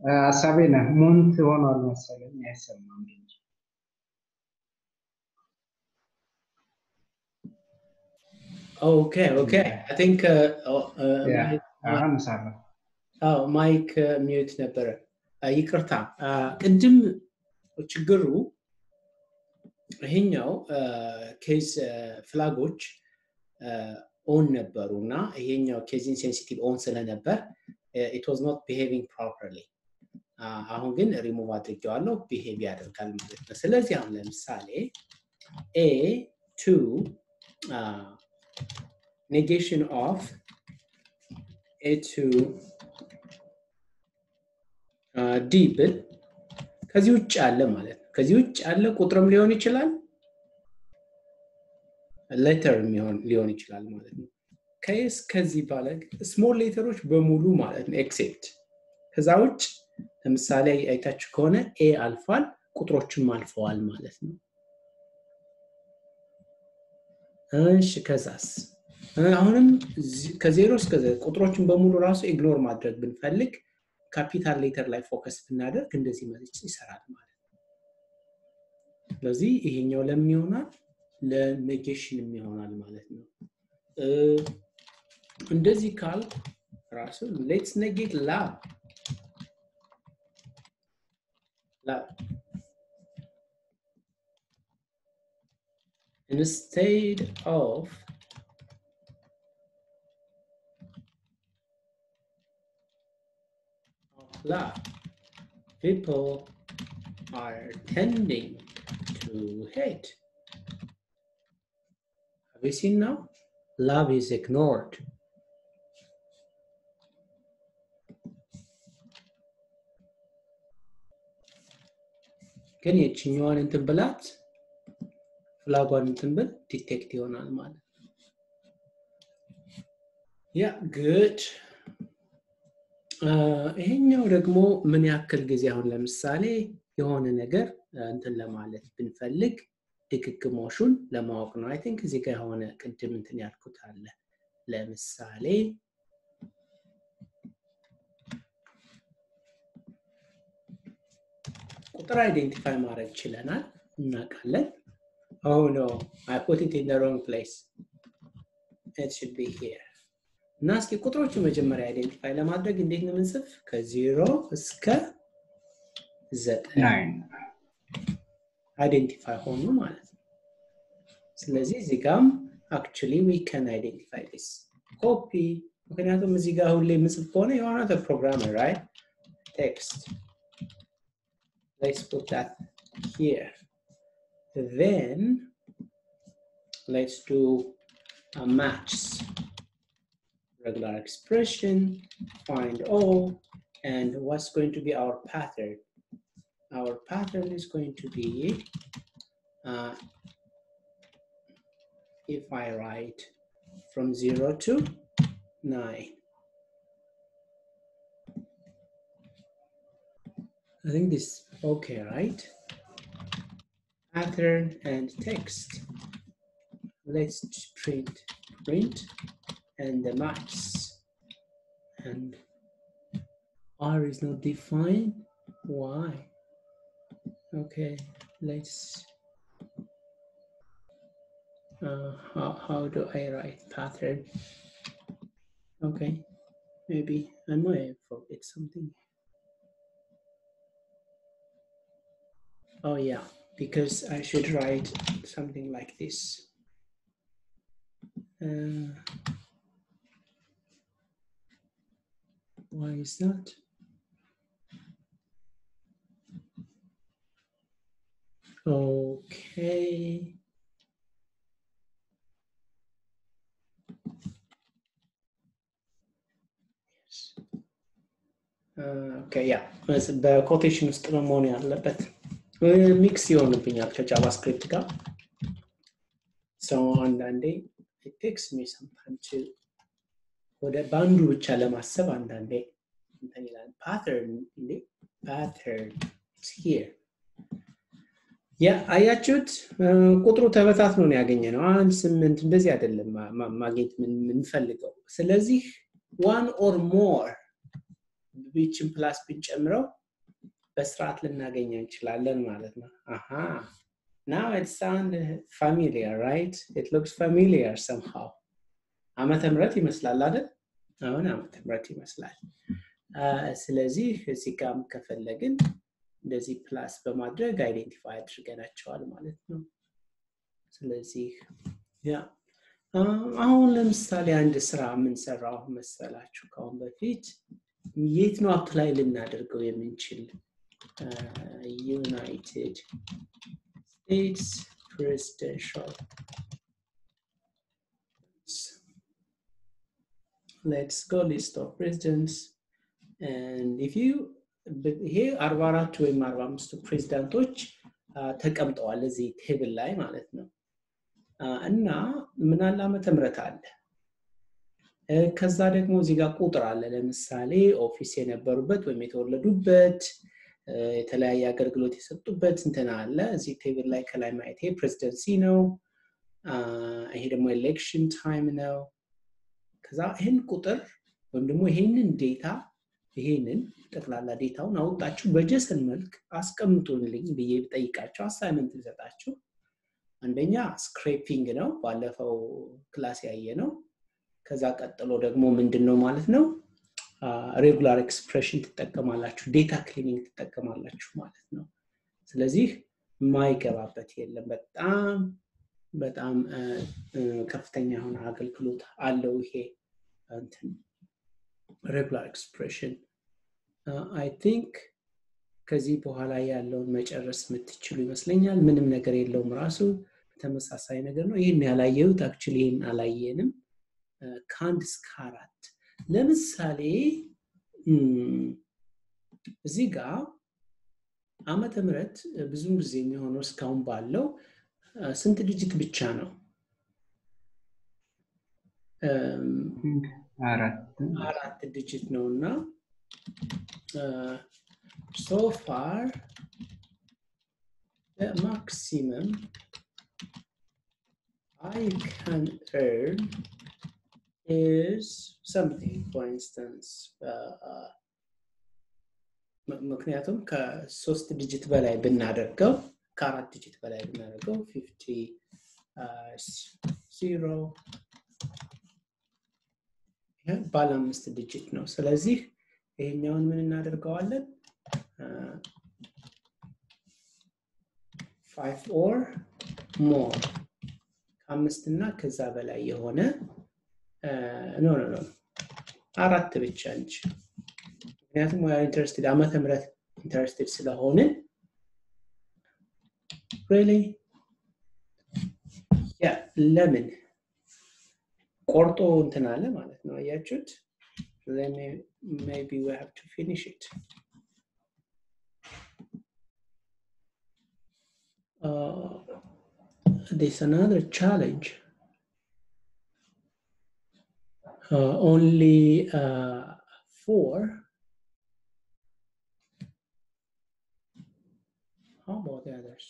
Sabina, month one or message, yes, Okay. I think Mike mute ነበር ይቅርታ ቅድም ችግሩ ይሄኛው ኬዝ ፍላጎች ኦን ነበሩና ይሄኛው ኬዝ ኢንሴንሲቲቭ ኦን ስለነበር it was not behaving properly አሁን ግን ሪሙቭ አድርጌዋለሁ ቢሄቭ ያደርጋል ማለት ነው ስለዚህ አሁን ለምሳሌ a2 negation of a2 d ብል ከዚህ ውጭ አለ ማለት ነው ከዚህ ውጭ አለ ቁጥርም ሊሆን ይችላል letter ሊሆን ይችላል ማለት ነው ከስ ከዚህ ባለ ስሞል ሌተሮች በሙሉ ማለት ነው except ከዛ ውጭ ለምሳሌ አይታችሁ ከሆነ a አልፋል ቁጥሮችም አልፈዋል ማለት ነው እሺ ከዛስ አሁንም ከ0 እስከ ቁጥሮችን በሙሉ ራሱ ኢግኖር ማድረግ ብንፈልግ ካፒታል ሌተር ላይ ፎከስ ብናደርግ እንደዚህ ማለት ይሰራል ማለት ነው ስለዚህ ይሄኛው ለምን ይሆናል ለኔጌሽን ይሆናል ማለት ነው እንደዚህ ካል ራሱ let's negate love instead of love people are tending to hate have you seen now love is ignored can you change into ብላት ፍላጓን እንትን ብል ዲቴክት ይሆናል ማለት yeah good ይሄኛው ደግሞ ምን ያክል ጊዜ አሁን ለምሳሌ የሆነ ነገር እንትን ለማለት ብንፈልግ ድግግሞሹን ለማወቅ ነው I think እዚህ ጋር የሆነ ቅድም እንትን ያልኩት አለ ለምሳሌ ቁጥር አይደንቲፋይ ማድረግ ይችላል እናቃለን oh no I put it in the wrong place it should be here እና እስኪ ቁጥሮቹ መጀመሪያ አይደንቲፋይ ለማድረግ እንዴት ነው የምንጽፍ ከ0 እስከ 9 አይደንቲፋይ ሆኑ ማለት ነው ስለዚህ እዚህ ጋር actually we can identify this copy ምክንያቱም እዚህ ጋር ሁሌ ምጽፍ ከሆነ you are not a programmer right text let's put that here then let's do a match regular expression find all and what's going to be our pattern is going to be if I write from 0 to 9 I think this okay right pattern and text let's print and the matches and R is not defined why okay let's how do I write pattern okay maybe I might forget something oh yeah because I should write something like this why is that okay yes okay yeah the quotation ውስጥ ነው መሆን ያለበት ሚክስ ይሆንብኛል ከጃቫስክሪፕት ጋር so አንዳንዴ it takes me some time to ወደ ባንዱ ብቻ ለማሰብ አንዳንዴ እንትን ይላል pattern it's here ያ አያችሁት ቁጥሩ ተበታትኖ ነው ያገኘነው 1 8 እንደዚህ አይደለም ማግኘት ምን ፈልገው ስለዚህ one or more ቢችን ፕላስ ብንጨምረው በስርዓት ልናገኝ እንችላለን ማለት ነው aha now it sounds familiar right it looks familiar somehow ዓመተ ምህረት ይመስላል አይደል አሁን ዓመተ ምህረት ይመስላል ስለዚህ እዚህ ጋር ከፈለግን እንደዚህ ፕላስ በማድረግ አይደንቲፋይ አድርገናቸዋል ማለት ነው ስለዚህ ያ አሁን ለምሳሌ አንድ ስራ ምን ሰራው መሰላችሁ ካሁን በፊት የት ነው አፕላይ ልናደርገው የምንችል United States presidential let's go list of presidents and if you here 44 ወይም 45 ፕሬዝዳንቶች ተቀምጠዋል እዚህ ቴብል ላይ ማለት ነው እና ምን አለ ዓመተ ምህረት አለ ከዛ ደግሞ እዚህ ጋር ቁጥር አለ ለምሳሌ ኦፊስ የነበሩበት ወይም የተወለዱበት የተለያየ አገልግሎት የሰጡበት እንትና አለ እዚህ ቴብል ላይ ከላይ ማየት ፕሬዚደንሲ ነው ይሄ ደግሞ ኤሌክሽን ታይም ነው ከዛ ይሄን ቁጥር ወይም ደግሞ ይሄንን ዴታ ይሄንን ጠቅላላ ዴታውን አውጣችሁ በጀሰን መልክ አስቀምጡልኝ ብዬ ብጠይቃችሁ አሳይመንት ልሰጣችሁ አንደኛ ስክሬፒንግ ነው ባለፈው ክላስ ያየ ነው ከዛ ቀጥሎ ደግሞ ምንድነው ማለት ነው ሬጉላር ኤክስፕሬሽን ተጠቀማላችሁ ዴታ ክሊኒንግ ተጠቀማላችሁ ማለት ነው ስለዚህ ማይገባበት የለም በጣም ከፍተኛ የሆነ አገልግሎት አለው ይሄ እንትን regular expression I think ከዚህ በኋላ ያለውን መጨረስ የምትችሉ ይመስለኛል ምንም ነገር የለውም ራሱ ተመሳሳይ ነገር ነው ይሄን ያላየሁት actually ይሄን አላየንም ካንድ እስከ 4 ለምሳሌ እዚህ ጋር ዓመተ ምህረት ብዙም ጊዜ የሚሆነው እስካሁን ባለው ስንት ዲጂት ብቻ ነው አራት ዲጂት ነውና so far the maximum I can earn is something for instance ምክንያቱም ከ3 ዲጂት በላይ ብናደርገው ከ4 ዲጂት በላይ ብናደርገው 50 0 ባለ 5 ዲጂት ነው ስለዚህ ይሄኛውን ምን እናደርገዋለን 5 or more አምስት እና ከዛ በላይ የሆነ no አራት ብቻ እንጂ ምክንያቱም we are interested ዓመተ ምህረት interested ስለሆነ really yeah ለምን ቆርጦ እንትን አለ ማለት ነው አያችሁት then maybe we have to finish it there's another challenge only 4 how about the others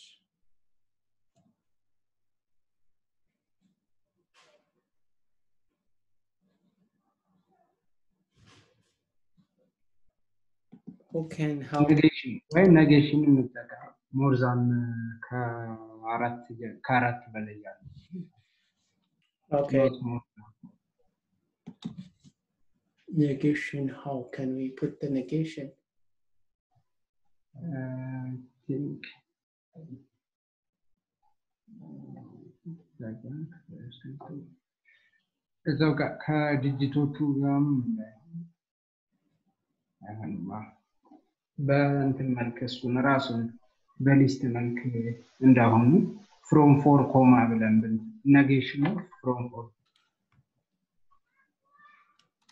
who can help negation እንጠቀም more than ከአራት በላይ ያለ okay negation how can we put the negation think እዛው ጋር ከዲጂቶቹ ጋርም በእንትን መልክ እሱን ራሱን በሊስት መልክ እንዳሁኑ from 4 ኮማ ብለን negation from 4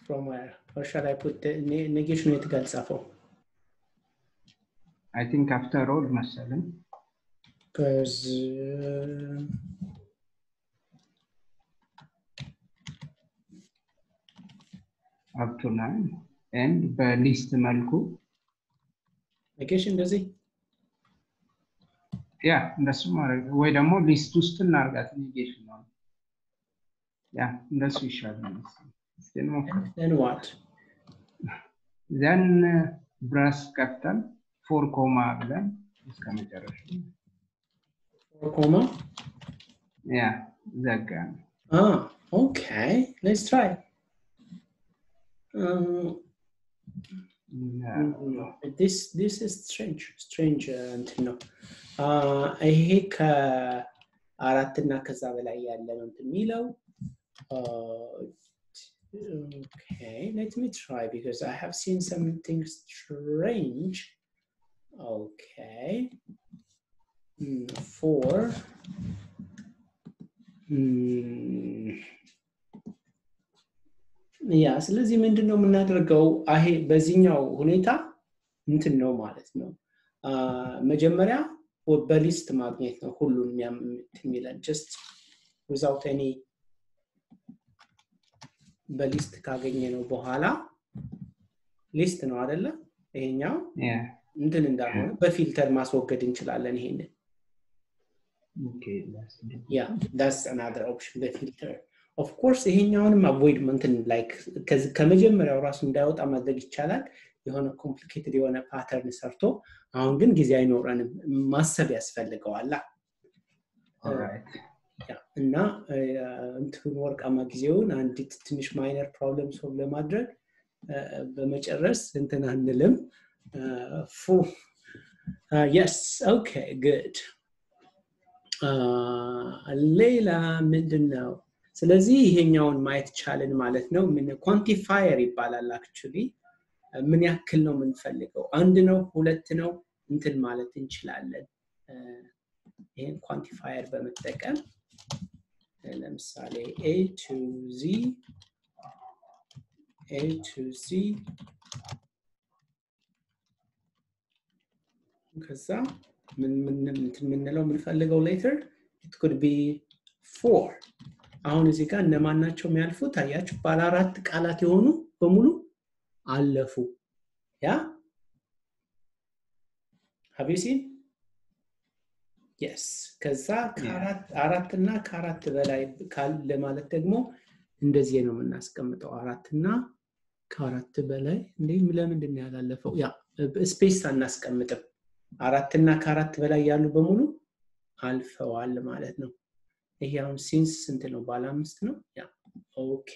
from where or shall I put the negation with galsafo I think after all መሰለኝ because up to 9 and በሊስት መልኩ negation does it ያ እንደሱ ማለት ወይ ደግሞ ሊስት ውስጥ እናርጋት negation ነው ያ እንደሱ ይሻላል then what then brass capital 4 comma ብለን እስከ መጨረሻ 4 comma yeah ዘጋን okay, let's try. No. This is strange እንትን ነው ይሄ ከአራት እና ከዛ በላይ ያለ ነው እንትን የሚለው okay, let me try because I have seen something strange. Okay, 4 ያ ስለዚህ ምንድነው የምናደርገው አሄ በዚህኛው ሁኔታ እንትን ነው ማለት ነው መጀመሪያ በሊስት ማግኘት ነው ሁሉንም የሚለን just without any በሊስት ካገኘ ነው በኋላ ሊስት ነው አይደለ ይሄኛው እንትን እንዳልሆነ በፊልተር ማስወገድ እንችላለን ይሄንን okay that's another option the filter of course ይሄኛውንም avoidment like ከመጀመሪያው ራሱ እንዳይወጣ ማድረግ ይቻላል የሆነ ኮምፕሊኬትድ የሆነ ፓተርን ሰርቶ አሁን ግን ጊዜ አይኖርንም ማሰብ ያስፈልገዋል alright እና እንትን ወርቃማ ጊዜውን አንዲት ትንሽ ማይነር ፕሮብለም ሶልቭ ለማድረግ በመጨረስ እንትን አንልም yes okay good ሌላ ምንድነው ስለዚህ ይሄኛውን ማየት ቻለን ማለት ነው ምን ኳንቲፋየር ይባላል actually ምን ያክል ነው የምንፈልገው አንድ ነው ሁለት ነው እንትን ማለት እንችላለን ይሄን ኳንቲፋየር በመጠቀም ለምሳሌ a to z ከዛ ምን ምንለው ምንፈልገው later it could be 4 አሁን እዚህ ጋር እነማን ናቸው የሚያልፉት ታያችሁ ባለ አራት ቃላት የሆኑ በሙሉ አለፉ ያ have you seen yes ከዛ አራት እና ከአራት በላይ ካለ ማለት ደግሞ እንደዚህ ነው የምናስቀምጠው አራት እና ከአራት በላይ ለምንድን ነው ያላለፈው ያ ስፔስ አናስቀምጥም አራት እና ከአራት በላይ ያሉ በሙሉ አልፈዋል ማለት ነው ይሄ አሁን ሲንስ ስንት ነው ባለ 5 ነው ያ ኦኬ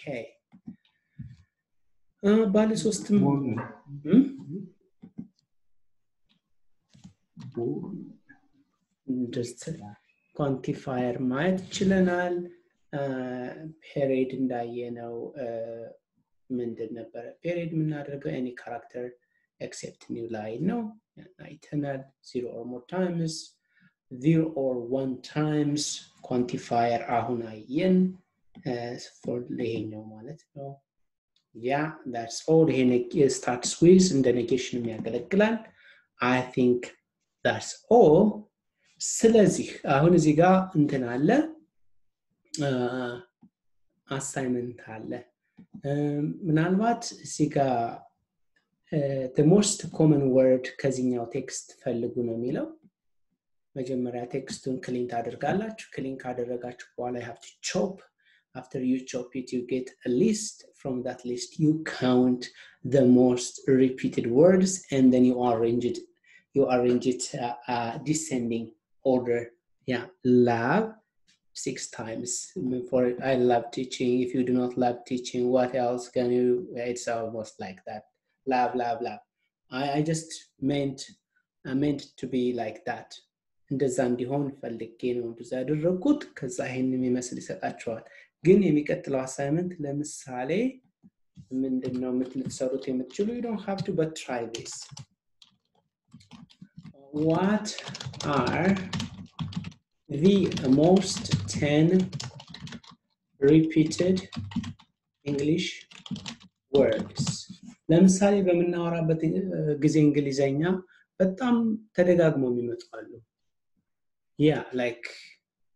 ባለ 3 just quantifier ማየት ይችላል period እንዳየነው ምንድን ነበር period የምናደርገው any character except new line ነው አይተናል 0 or more times 0 or 1 times quantifier አሁን አየን for ይሄኛው ማለት ነው yeah that's all ይሄ starts with እንደ negation የሚያገለግላል I think that's all ስለዚህ አሁን እዚህ ጋር እንትን አለ አሳይመንት አለ ምናልባት እዚህ ጋር the most common word ከዚህኛው ቴክስት ፈልጉ ነው የሚለው መጀመሪያ ቴክስቱን ክሊን ታደርጋላችሁ ክሊን ካደረጋችሁ በኋላ you have to chop after you chop it you get a list from that list you count the most repeated words and then you arrange it descending order yeah love 6 times for I love teaching if you do not love teaching what else can you it's almost like that love I just meant to be like that እንደዛ እንዲሆን ፈልጌ ነው እንደዛ ያደረኩት ከዛ ይሄንን የሚመስል ይሰጣቸዋል ግን የሚቀጥለው አሳይመንት ለምሳሌ ምንድነው የምትሰሩት የምትችሉ you don't have to but try this what are the most 10 repeated English words ለምሳሌ በመናወራበት ጊዜ እንግሊዘኛ በጣም ተደጋግሞ የሚመጣሉ yeah like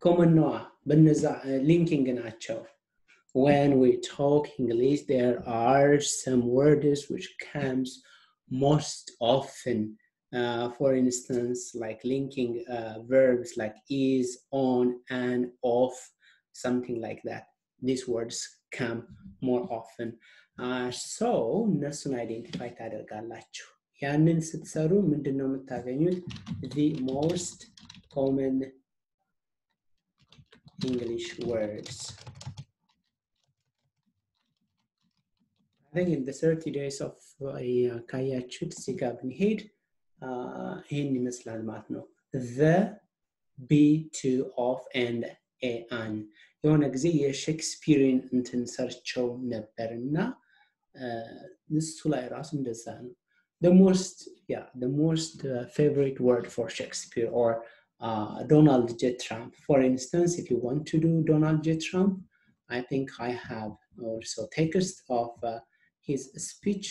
common ነው በነዛ linking ናቸው when we talk English there are some words which comes most often for instance like linking verbs like is on and off something like that these words come more often so እነሱን አይዴንቲፋይ ታደርጋላችሁ ያንን ስትሰሩ ምንድነው የምታገኙት the most common English words I think in the 30 days of ካያችሁት እዚህ ጋር ብንሄድ ይሄን ይመስላል ማለት ነው the be to of and an የሆነ ጊዜ የሼክስፒሪን እንትን ሰርቸው ነበርና እሱ ላይ ራሱ እንደዛ ነው the most favorite word for Shakespeare or Donald J. Trump for instance if you want to do Donald J. Trump I think I have also text of his speech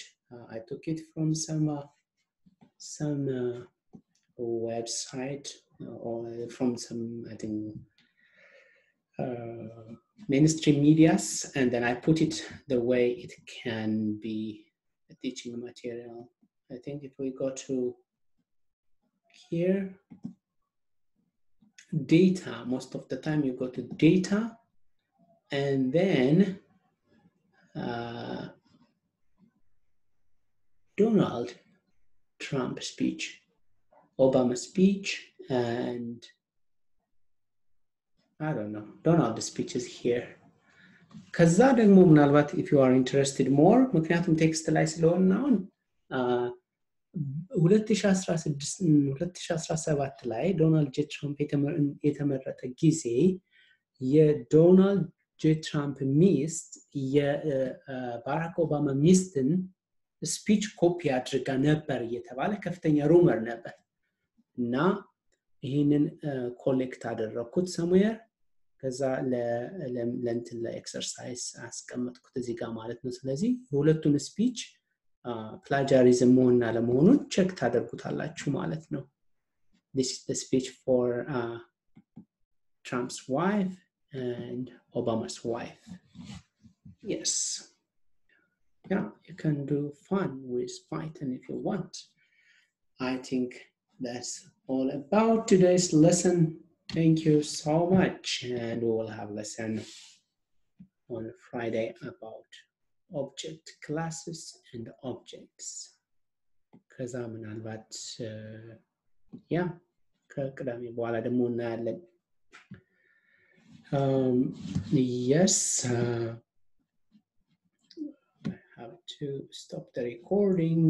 I took it from some website or from some I think mainstream medias and then I put it the way it can be a teaching material. I think if we go to here, data, most of the time you go to data and then Donald Trump speech, Obama speech and I don't know. Donald speech is here. ከዛ ደግሞ ምናልባት if you are interested more ምክንያቱም ቴክስት ላይ ስለሆነ አሁን 2017 ላይ ዶናልድ ጄ ትራምፕ የተመረጠ ጊዜ የዶናልድ ጄ ትራምፕ ሚስት የባራክ ኦባማ ሚስትን ስፒች ኮፒ አድርጋ ነበር እየተባለ ከፍተኛ ሩመር ነበር እና ይሄንን ኮሌክት አደረኩት somewhere ከዛ ለእንትን ለኤክሰርሳይዝ አስቀመጥኩት እዚህ ጋር ማለት ነው ስለዚህ ሁለቱን ስፒች plagiarism መሆንና ለመሆኑን ቼክ ታደርጉታላችሁ ማለት ነው this is the speech for Trump's wife and Obama's wife yes yeah you can do fun with Python if you want I think that's all about today's lesson thank you so much and we will have a lesson on Friday about object classes and objects ከዛ ምናልባት ያ ከቅዳሜ በኋላ ደግሞ እናያለን yes I have to stop the recording